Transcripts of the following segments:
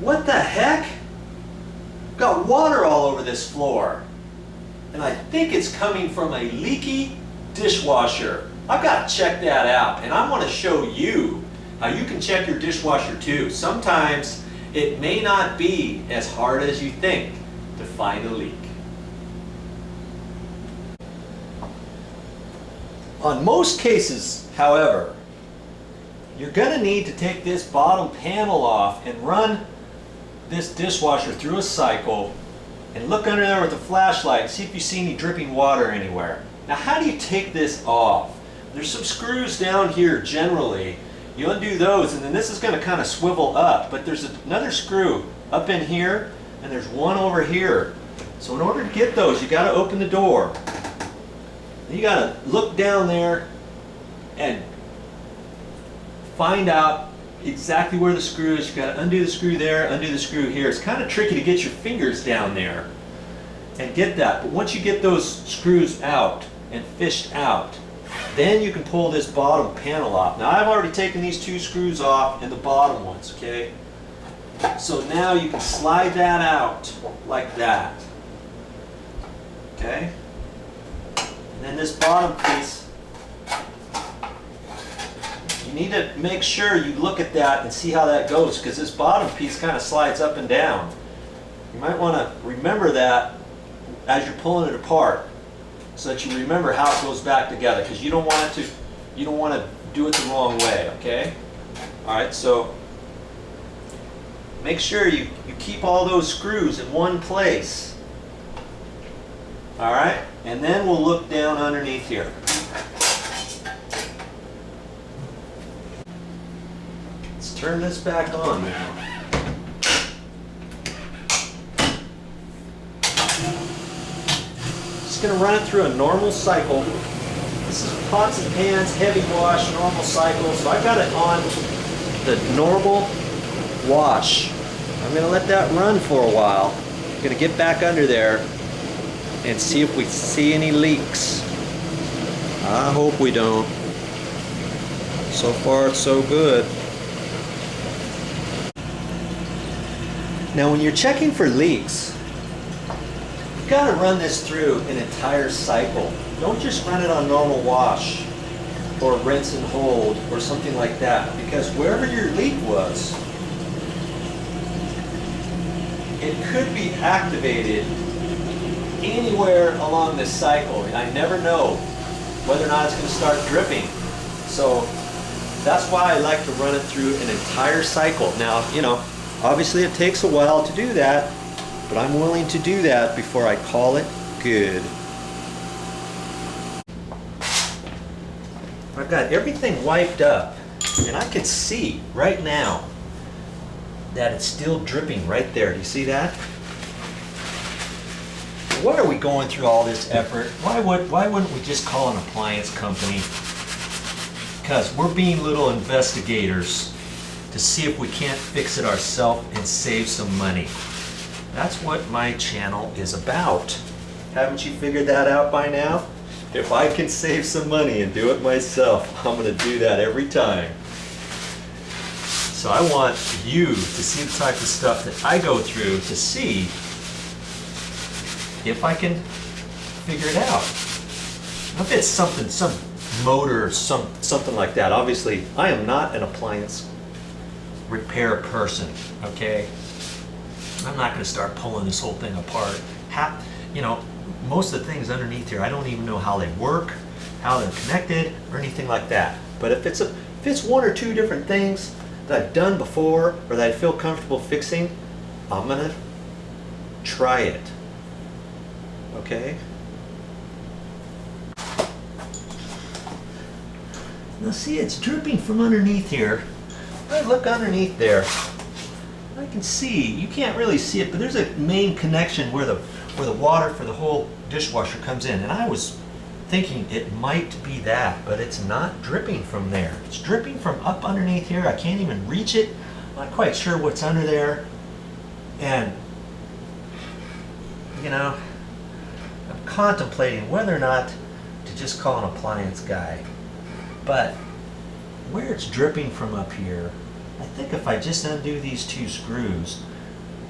What the heck? Got water all over this floor. And I think it's coming from a leaky dishwasher. I've got to check that out, and I want to show you how you can check your dishwasher too. Sometimes it may not be as hard as you think to find a leak. On most cases, however, you're going to need to take this bottom panel off and run this dishwasher through a cycle and look under there with a flashlight, see if you see any dripping water anywhere. Now, how do you take this off? There's some screws down here generally. You undo those, and then this is going to kind of swivel up, but there's another screw up in here, and there's one over here. So in order to get those, you got to open the door. You got to look down there and find out exactly where the screw is. You got to undo the screw there, undo the screw here. It's kind of tricky to get your fingers down there and get that. But once you get those screws out and fished out, then you can pull this bottom panel off. Now, I've already taken these two screws off and the bottom ones, okay? So now you can slide that out like that, okay? And then this bottom piece, you need to make sure you look at that and see how that goes, because this bottom piece kind of slides up and down. You might want to remember that as you're pulling it apart, so that you remember how it goes back together, because you don't want to do it the wrong way, okay? All right, so make sure you keep all those screws in one place. All right, and then we'll look down underneath here. Let's turn this back on now. Just going to run it through a normal cycle. This is pots and pans, heavy wash, normal cycle. So I've got it on the normal wash. I'm going to let that run for a while. I'm going to get back under there and see if we see any leaks. I hope we don't. So far it's so good. Now when you're checking for leaks, you've got to run this through an entire cycle. Don't just run it on normal wash or rinse and hold or something like that, because wherever your leak was, it could be activated anywhere along this cycle. I never know whether or not it's going to start dripping. So that's why I like to run it through an entire cycle. Now, you know, obviously it takes a while to do that, but I'm willing to do that before I call it good. I've got everything wiped up, and I can see right now that it's still dripping right there. Do you see that? Why are we going through all this effort? Why wouldn't we just call an appliance company? Because we're being little investigators to see if we can't fix it ourselves and save some money. That's what my channel is about. Haven't you figured that out by now? If I can save some money and do it myself, I'm going to do that every time. So I want you to see the type of stuff that I go through to see if I can figure it out. If it's something, some motor or something like that. Obviously, I am not an appliance repair person, okay? I'm not going to start pulling this whole thing apart. You know, most of the things underneath here, I don't even know how they work, how they're connected, or anything like that. But if it's one or two different things that I've done before or that I feel comfortable fixing, I'm going to try it. Okay? Now see, it's dripping from underneath here. If I look underneath there, I can see, you can't really see it, but there's a main connection where the water for the whole dishwasher comes in. And I was thinking it might be that, but it's not dripping from there. It's dripping from up underneath here. I can't even reach it. I'm not quite sure what's under there. And, you know, I'm contemplating whether or not to just call an appliance guy. But where it's dripping from up here, I think if I just undo these two screws,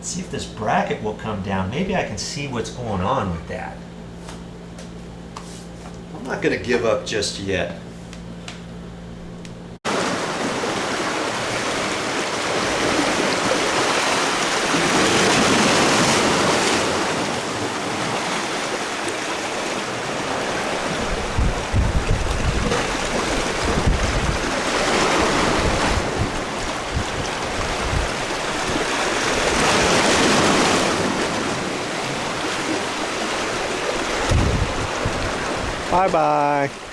see if this bracket will come down. Maybe I can see what's going on with that. I'm not going to give up just yet. Bye-bye.